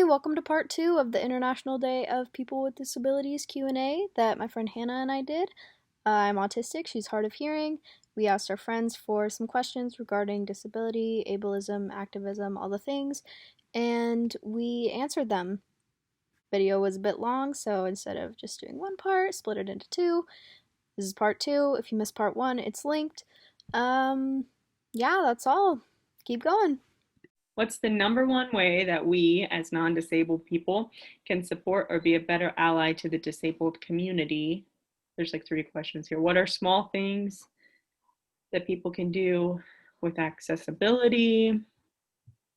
welcome to part 2 of the International Day of People with Disabilities Q&A that my friend Hannah and I did. I'm autistic, she's hard of hearing. We asked our friends for some questions regarding disability, ableism, activism, all the things, and we answered them. Video was a bit long, so instead of just doing one part, split it into two. This is part 2. If you missed part 1, it's linked. Yeah, that's all. Keep going. What's the number one way that we, as non-disabled people, can support or be a better ally to the disabled community? There's like 3 questions here. What are small things that people can do with accessibility,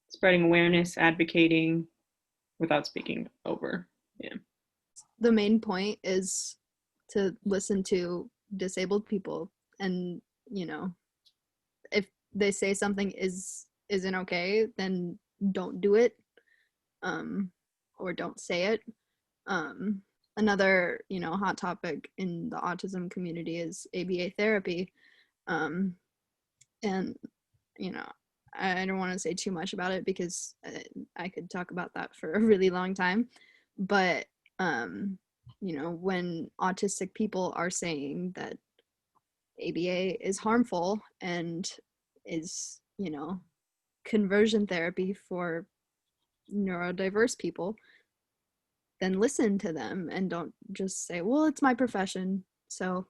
spreading awareness, advocating, without speaking over? Yeah. The main point is to listen to disabled people, and if they say something isn't okay, then don't do it, or don't say it. Another hot topic in the autism community is ABA therapy, and I don't want to say too much about it because I could talk about that for a really long time, but when autistic people are saying that ABA is harmful and is, conversion therapy for neurodiverse people, then listen to them and don't just say, well, it's my profession, so,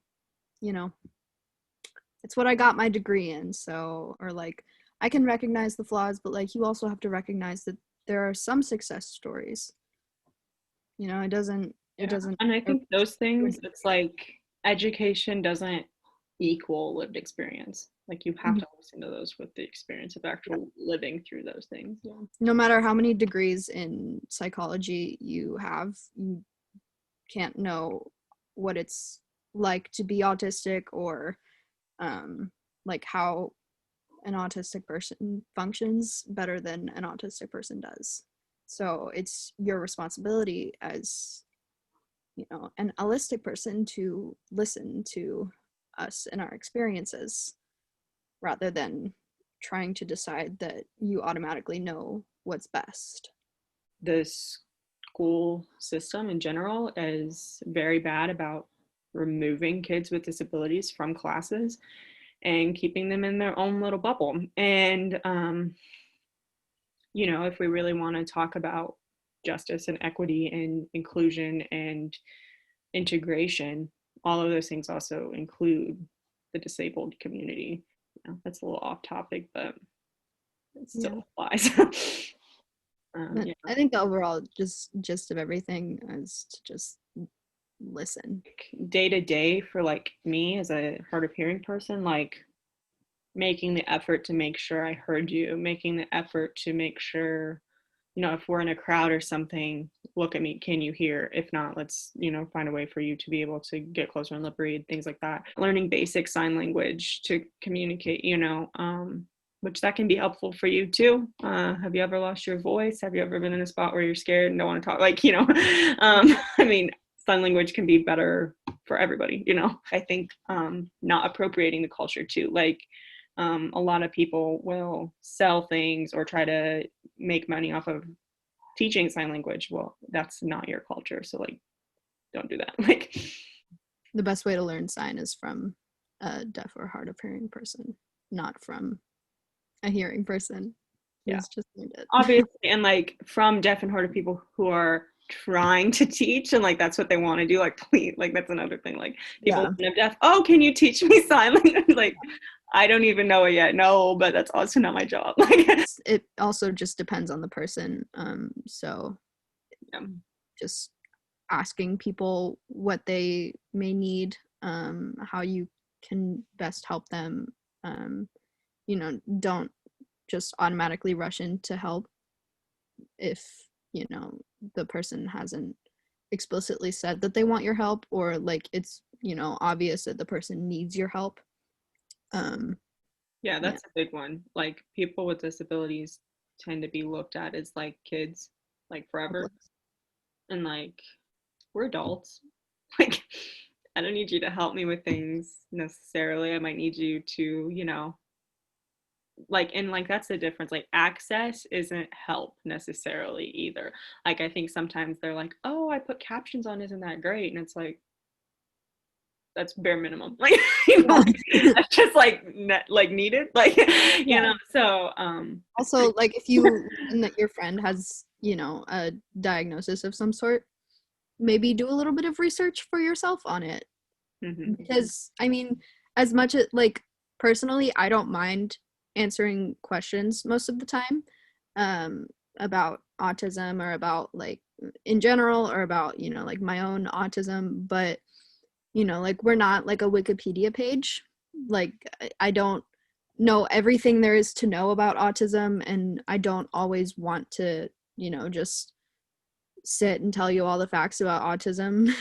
it's what I got my degree in, so, or like, I can recognize the flaws, but like, you also have to recognize that there are some success stories. It doesn't. And I think those things, it's like education doesn't equal lived experience. Like you have to listen to those with the experience of actual living through those things. Yeah. No matter how many degrees in psychology you have, you can't know what it's like to be autistic, or like how an autistic person functions better than an autistic person does. So it's your responsibility as an allistic person to listen to us and our experiences, rather than trying to decide that you automatically know what's best. The school system in general is very bad about removing kids with disabilities from classes and keeping them in their own little bubble. And, if we really want to talk about justice and equity and inclusion and integration, all of those things also include the disabled community. That's a little off topic, but it still applies. I think the overall gist of everything is to just listen. Day to day for like me as a hard of hearing person, like making the effort to make sure I heard you, making the effort to make sure, if we're in a crowd or something, look at me, can you hear? If not, let's, find a way for you to be able to get closer and lip read, things like that. Learning basic sign language to communicate, which that can be helpful for you too. Have you ever lost your voice? Have you ever been in a spot where you're scared and don't want to talk? Like, I mean, sign language can be better for everybody, I think not appropriating the culture too. Like, a lot of people will sell things or try to make money off of teaching sign language. Well, that's not your culture. So like, don't do that. Like, the best way to learn sign is from a deaf or hard of hearing person, not from a hearing person. Yeah, just learned it. Obviously. And like from deaf and hard of people who are trying to teach and like that's what they want to do, like please, like that's another thing, like people are deaf, oh, can you teach me sign language? Like I don't even know it yet. No, but that's also not my job. Like it also just depends on the person. So just asking people what they may need, how you can best help them. Don't just automatically rush in to help if the person hasn't explicitly said that they want your help, or like it's obvious that the person needs your help. That's a big one. Like people with disabilities tend to be looked at as like kids, like forever. And like we're adults. Like I don't need you to help me with things necessarily. I might need you to, like, and like that's the difference. Like access isn't help necessarily either. Like I think sometimes they're like, oh, I put captions on, isn't that great? And it's like, that's bare minimum. Like, you know, Yeah. like, that's just like like needed. Like, you Yeah. know, so Also, like if you learn that your friend has, you know, a diagnosis of some sort, maybe do a little bit of research for yourself on it. mhm. Because I mean, as much as like personally, I don't mind answering questions most of the time, um, about autism or about like in general or about, you know, like my own autism, but you know, like we're not like a Wikipedia page. Like I don't know everything there is to know about autism, and I don't always want to, you know, just sit and tell you all the facts about autism.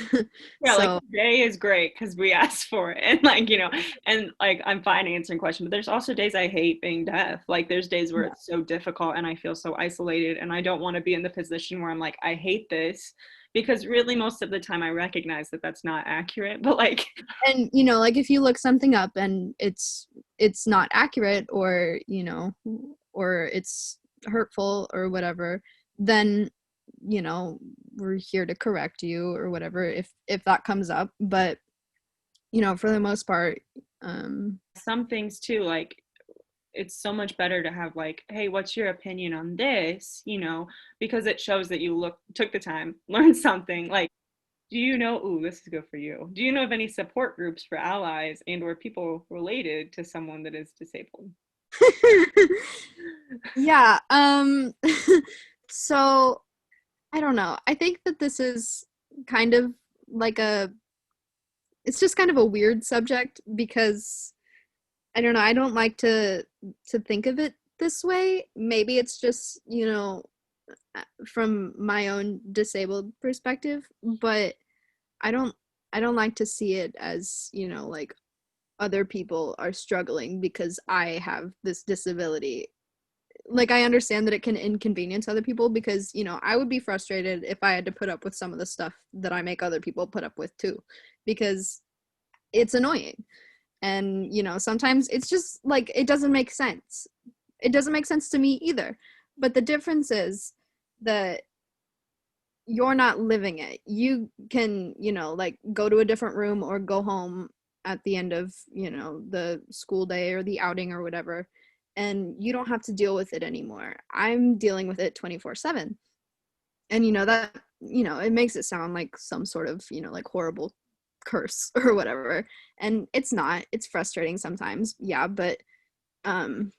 Yeah, like So today is great because we asked for it. And like, you know, and like I'm fine answering questions, but there's also days I hate being deaf. Like there's days where yeah. it's so difficult and I feel so isolated and I don't want to be in the position where I'm like, I hate this because really most of the time I recognize that that's not accurate. But like, And you know, like if you look something up and it's not accurate, or you know, or it's hurtful or whatever, then you know, we're here to correct you or whatever if that comes up. But you know, for the most part, um some things too, like it's so much better to have like, hey, what's your opinion on this, you know, because it shows that you took the time, learned something. Like, do you know, ooh, this is good for you, do you know of any support groups for allies and or people related to someone that is disabled? yeah, so I don't know, I think that this is kind of like a it's just kind of a weird subject because I don't know. I don't like to think of it this way. Maybe it's just, you know, from my own disabled perspective, but I don't I don't like to see it as, you know, like other people are struggling because I have this disability. Like I understand that it can inconvenience other people because, you know, I would be frustrated if I had to put up with some of the stuff that I make other people put up with too, because it's annoying. And you know, sometimes it's just like it doesn't make sense. It doesn't make sense to me either, but the difference is that you're not living it. You can, you know, like go to a different room or go home at the end of, you know, the school day or the outing or whatever, and you don't have to deal with it anymore. I'm dealing with it 24/7. And you know that, you know, it makes it sound like some sort of, you know, like horrible curse or whatever, and it's not. It's frustrating sometimes, yeah, but um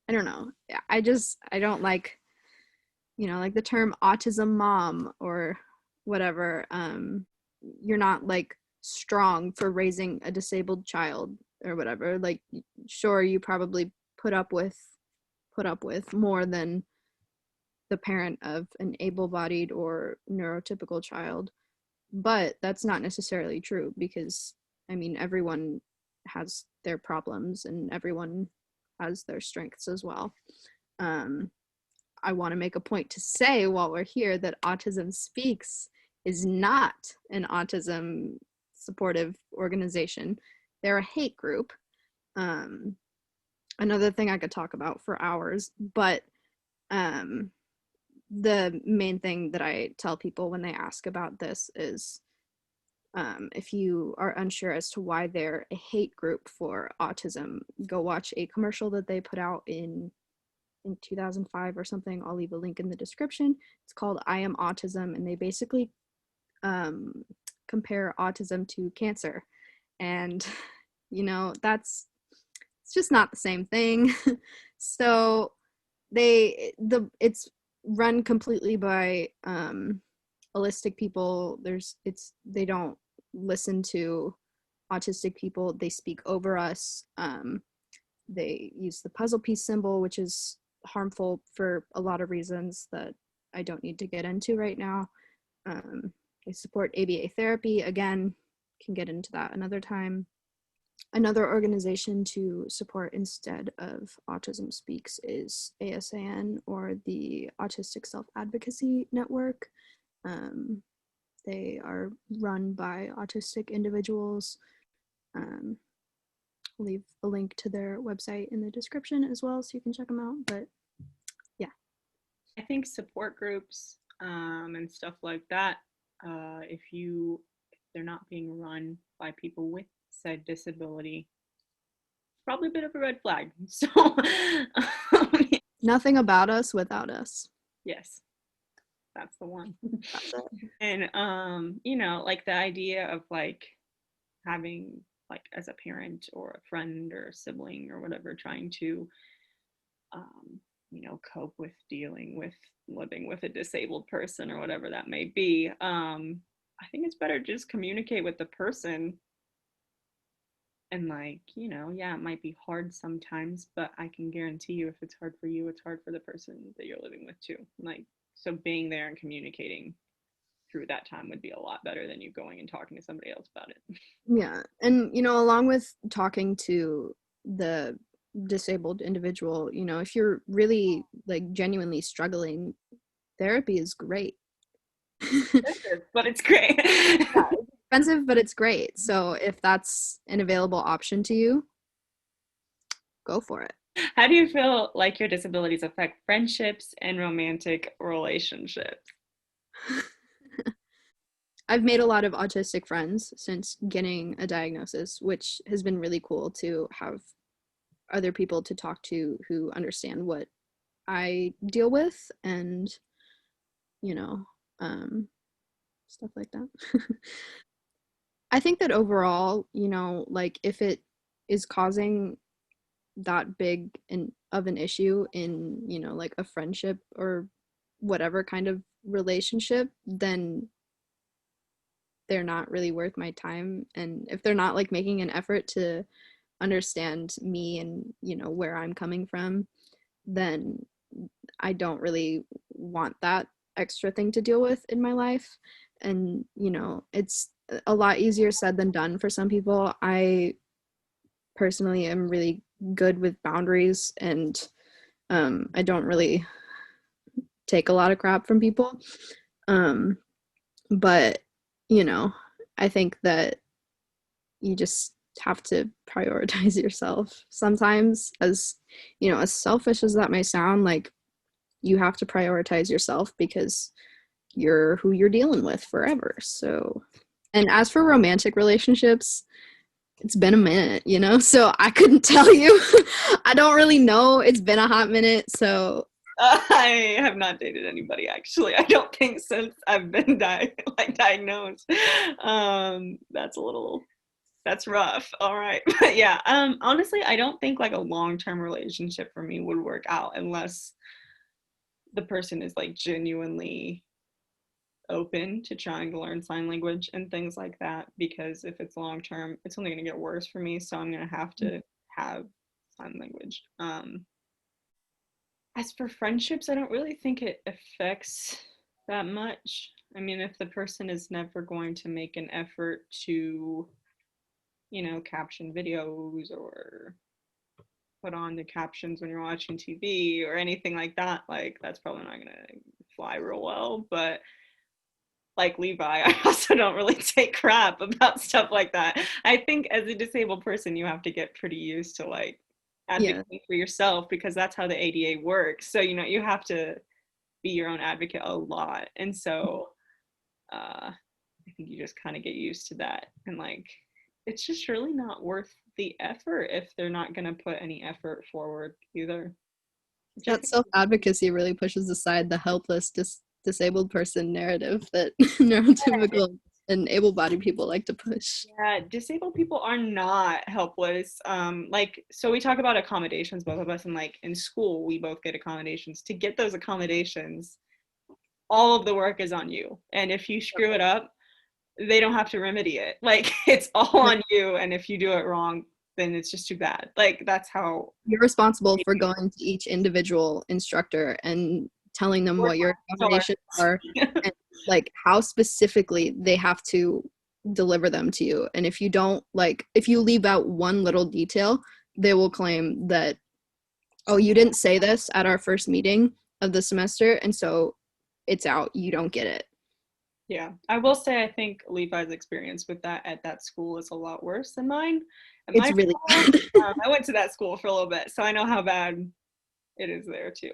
I don't know. I don't like, you know, like the term autism mom or whatever. You're not like strong for raising a disabled child or whatever. Like sure, you probably put up with more than the parent of an able-bodied or neurotypical child, but that's not necessarily true because I mean everyone has their problems and everyone has their strengths as well. um, I want to make a point to say while we're here that Autism Speaks is not an autism supportive organization. They're a hate group. um, Another thing I could talk about for hours, but um, the main thing that I tell people when they ask about this is, if you are unsure as to why they're a hate group for autism, go watch a commercial that they put out in 2005 or something. I'll leave a link in the description. It's called I Am Autism, and they basically um, compare autism to cancer. And, you know, it's just not the same thing. So it's run completely by holistic people. They don't listen to autistic people. They speak over us. They use the puzzle piece symbol, which is harmful for a lot of reasons that I don't need to get into right now. They support ABA therapy. Again, can get into that another time. Another organization to support instead of Autism Speaks is ASAN, or the Autistic Self-Advocacy Network. Um, they are run by autistic individuals. Um, leave a link to their website in the description as well, so you can check them out. But yeah. I think support groups and stuff like that, if they're not being run by people with said disability, probably a bit of a red flag. So, Nothing about us without us. yes, that's the one. That's it. And like the idea of like having like as a parent or a friend or a sibling or whatever trying to cope with dealing with living with a disabled person or whatever that may be. I think it's better to just communicate with the person and yeah, it might be hard sometimes, but I can guarantee you if it's hard for you, it's hard for the person that you're living with too. Like, so being there and communicating through that time would be a lot better than you going and talking to somebody else about it. Yeah. And, along with talking to the disabled individual, if you're really like genuinely struggling, therapy is great. But it's great. Yeah, it's expensive, but it's great. So if that's an available option to you, go for it. How do you feel like your disabilities affect friendships and romantic relationships? I've made a lot of autistic friends since getting a diagnosis, which has been really cool to have other people to talk to who understand what I deal with and, stuff like that. I think that overall, like if it is causing that big of an issue in, like a friendship or whatever kind of relationship, then they're not really worth my time. And if they're not like making an effort to understand me and, where I'm coming from, then I don't really want that extra thing to deal with in my life. And, it's a lot easier said than done for some people. I personally am really good with boundaries, and I don't really take a lot of crap from people. But, I think that you just have to prioritize yourself sometimes. As as selfish as that may sound, like you have to prioritize yourself because you're who you're dealing with forever. So, and as for romantic relationships, it's been a minute, so I couldn't tell you. I don't really know. It's been a hot minute. So I have not dated anybody actually. I don't think since I've been diagnosed. That's rough. All right. But yeah, honestly, I don't think like a long-term relationship for me would work out unless the person is like genuinely open to trying to learn sign language and things like that, because if it's long term, it's only going to get worse for me, so I'm going to have to have sign language. As for friendships, I don't really think it affects that much. I mean, if the person is never going to make an effort to, caption videos or put on the captions when you're watching TV or anything like that, like that's probably not gonna fly real well. But like Levi, I also don't really take crap about stuff like that. I think as a disabled person, you have to get pretty used to like advocating for yourself, because that's how the ADA works. So, you have to be your own advocate a lot. And so I think you just kind of get used to that. And like, it's just really not worth the effort if they're not going to put any effort forward either. that self-advocacy really pushes aside the helpless disabled person narrative that neurotypical and able-bodied people like to push. Yeah, disabled people are not helpless. So we talk about accommodations, both of us, and like in school, we both get accommodations. To get those accommodations, all of the work is on you. And if you screw it up, they don't have to remedy it. Like, it's all on you. And if you do it wrong, then it's just too bad. Like, that's how you're responsible for going to each individual instructor and telling them what your accommodations are and like how specifically they have to deliver them to you. And if you don't, like, if you leave out one little detail, they will claim that, oh, you didn't say this at our first meeting of the semester, and so it's out, you don't get it. Yeah, I will say I think Levi's experience with that at that school is a lot worse than mine. At my It's really school, bad. I went to that school for a little bit, so I know how bad it is there too.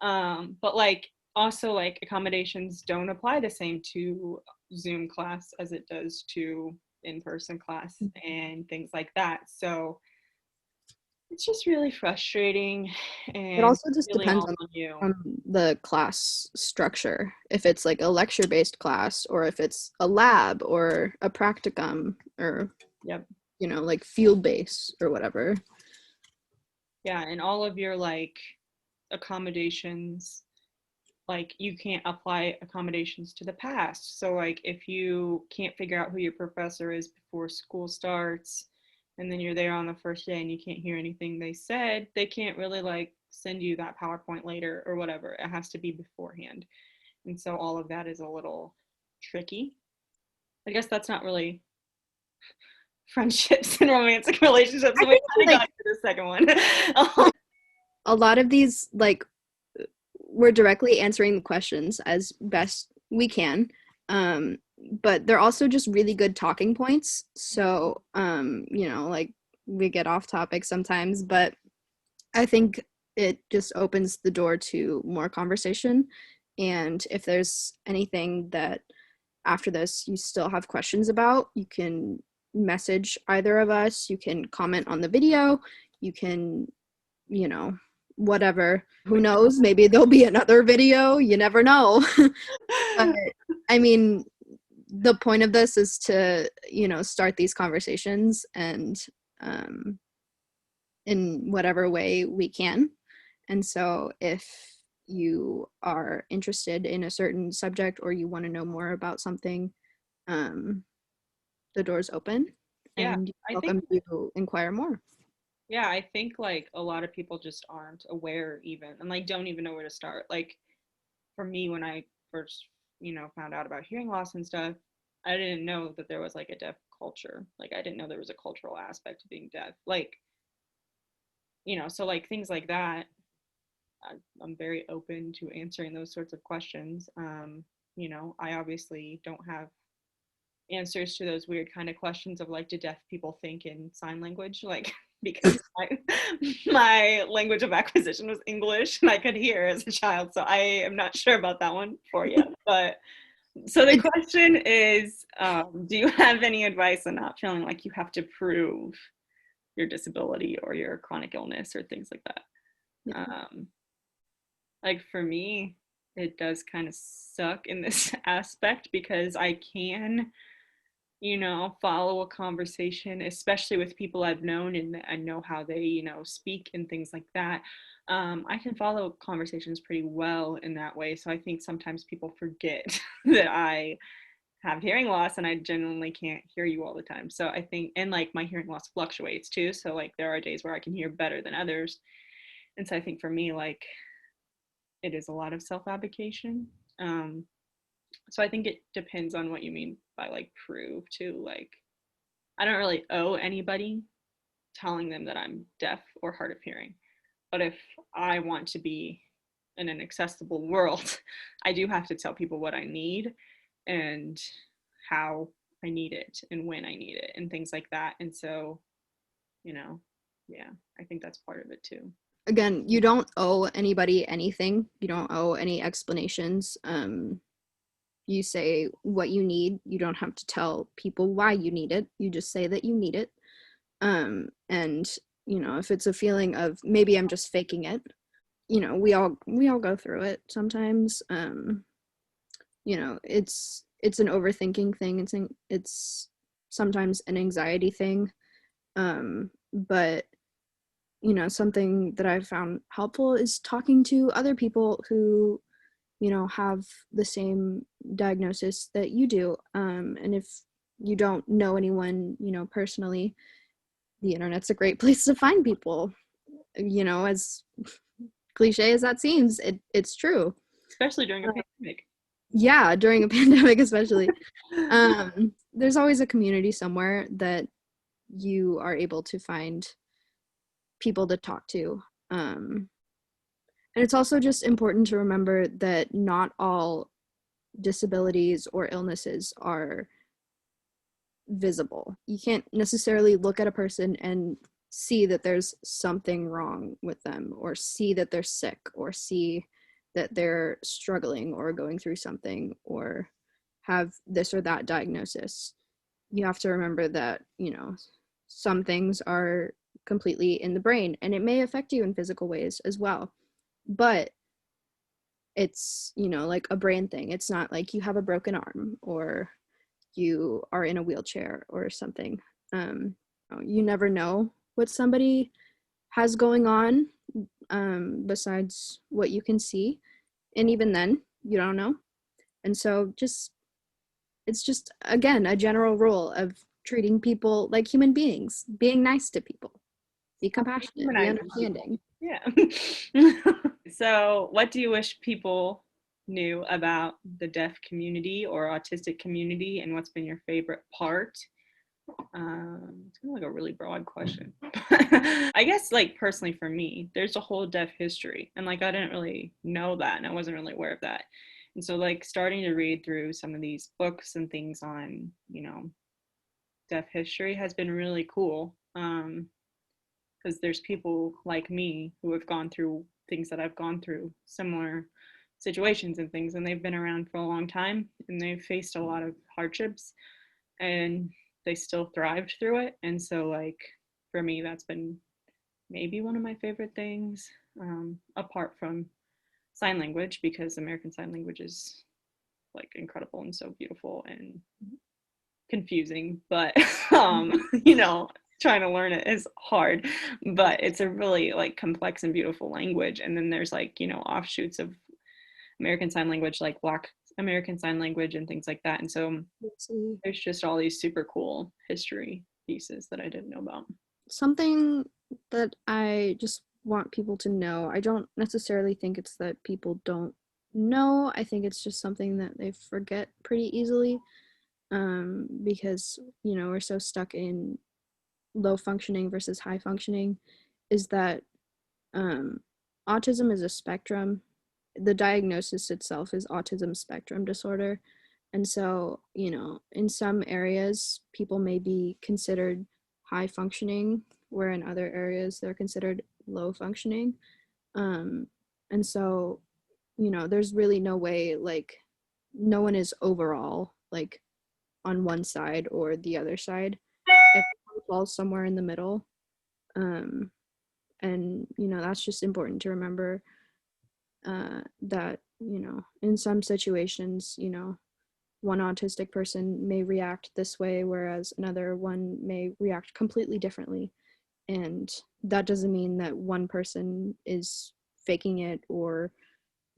But like also like accommodations don't apply the same to Zoom class as it does to in-person class and things like that. So it's just really frustrating It and also just really depends all on you. on the class structure. If it's like a lecture-based class, or if it's a lab or a practicum, or Yep. like field-based or whatever. Yeah, and all of your like accommodations, like you can't apply accommodations to the past. So like if you can't figure out who your professor is before school starts and then you're there on the first day and you can't hear anything they said, they can't really like send you that PowerPoint later or whatever. It has to be beforehand. And so all of that is a little tricky. I guess that's not really friendships and romantic relationships. I So we think kind of got like to the second one. a lot of these, like, we're directly answering the questions as best we can. Um, but they're also just really good talking points. So, like, we get off topic sometimes, but I think it just opens the door to more conversation. And if there's anything that after this you still have questions about, you can message either of us, you can comment on the video, you can, whatever. Who knows? Maybe there'll be another video. You never know. But I mean, the point of this is to, start these conversations, and um, in whatever way we can. And so if you are interested in a certain subject, or you want to know more about something, um, the door's open, Yeah, and you're I think welcome to inquire more. yeah, I think like a lot of people just aren't aware even and like don't even know where to start. Like for me when I first, found out about hearing loss and stuff, I didn't know that there was like a deaf culture. Like I didn't know there was a cultural aspect to being deaf. Like, so like things like that, I'm very open to answering those sorts of questions. I obviously don't have answers to those weird kind of questions of like, do deaf people think in sign language? Like, because my language of acquisition was English and I could hear as a child. So I am not sure about that one for you. But so the It, question is, do you have any advice on not feeling like you have to prove your disability or your chronic illness or things like that? Um, like for me, it does kind of suck in this aspect because I can follow a conversation, especially with people I've known and I know how they, speak and things like that. I can follow conversations pretty well in that way. So I think sometimes people forget that I have hearing loss and I genuinely can't hear you all the time. So I think, and like my hearing loss fluctuates too. So like there are days where I can hear better than others. And so I think for me, like it is a lot of self advocation. Um, so I think it depends on what you mean by like prove too. Like I don't really owe anybody telling them that I'm deaf or hard of hearing. But if I want to be in an accessible world, I do have to tell people what I need and how I need it and when I need it and things like that. And so, you know, yeah, I think that's part of it too. Again, you don't owe anybody anything. You don't owe any explanations. You say what you need. You don't have to tell people why you need it. You just say that you need it. And if it's a feeling of maybe I'm just faking it, we all go through it sometimes. It's an overthinking thing. It's sometimes an anxiety thing. But something that I've found helpful is talking to other people who have the same diagnosis that you do. And if you don't know anyone personally, the internet's a great place to find people. As cliche as that seems, it's true. Especially during a pandemic. Yeah, during a pandemic especially. There's always a community somewhere that you are able to find people to talk to. And it's also just important to remember that not all disabilities or illnesses are visible. You can't necessarily look at a person and see that there's something wrong with them, or see that they're sick, or see that they're struggling or going through something, or have this or that diagnosis. You have to remember that, some things are completely in the brain, and it may affect you in physical ways as well. But it's, like a brain thing. It's not like you have a broken arm or you are in a wheelchair or something. You never know what somebody has going on, besides what you can see. And even then, you don't know. And so it's just, again, a general rule of treating people like human beings, being nice to people, be compassionate, be Humanizing. understanding. Yeah. So, what do you wish people knew about the deaf community or autistic community, and what's been your favorite part? It's kind of like a really broad question. I guess, like, personally for me, there's a whole deaf history, and like I didn't really know that, and I wasn't really aware of that. And so, like, starting to read through some of these books and things on, deaf history has been really cool. Because there's people like me who have gone through things that I've gone through, similar situations and things, and they've been around for a long time and they've faced a lot of hardships and they still thrived through it. And so, like, for me, that's been maybe one of my favorite things, apart from sign language, because American Sign Language is like incredible and so beautiful and confusing, but trying to learn it is hard, but it's a really like complex and beautiful language. And then there's like, offshoots of American Sign Language, like Black American Sign Language and things like that. And so there's just all these super cool history pieces that I didn't know about. Something that I just want people to know, I don't necessarily think it's that people don't know. I think it's just something that they forget pretty easily, because, we're so stuck in low functioning versus high functioning, is that autism is a spectrum. The diagnosis itself is autism spectrum disorder. And so, in some areas, people may be considered high functioning, where in other areas they're considered low functioning. And so, there's really no way, like, no one is overall, like, on one side or the other side. It falls somewhere in the middle. Um, and, that's just important to remember, that, in some situations, one autistic person may react this way, whereas another one may react completely differently. And that doesn't mean that one person is faking it or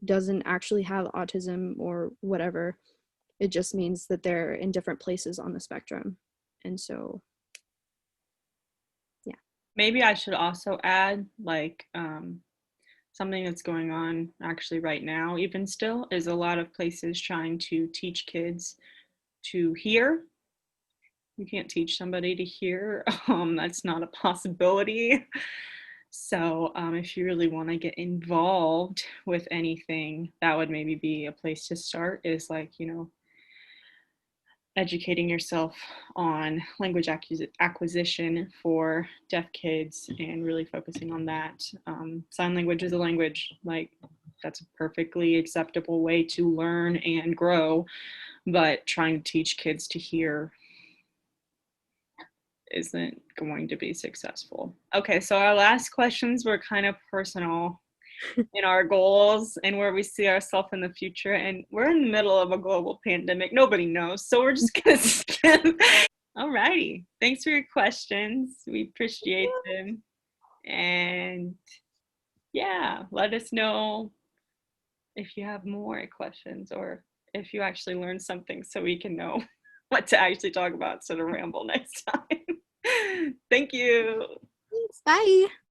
doesn't actually have autism or whatever. It just means that they're in different places on the spectrum. And so, yeah. Maybe I should also add, like, something that's going on actually right now, even still, is a lot of places trying to teach kids to hear. You can't teach somebody to hear. That's not a possibility. So, if you really want to get involved with anything, that would maybe be a place to start, is like, educating yourself on language acquisition for deaf kids and really focusing on that. Sign language is a language, like, that's a perfectly acceptable way to learn and grow, but trying to teach kids to hear isn't going to be successful. Okay, so our last questions were kind of personal in our goals and where we see ourselves in the future. And we're in the middle of a global pandemic. Nobody knows. So we're just going to skip. All righty. Thanks for your questions. We appreciate them. And yeah, let us know if you have more questions or if you actually learned something, so we can know what to actually talk about instead of ramble next time. Thank you. Thanks. Bye.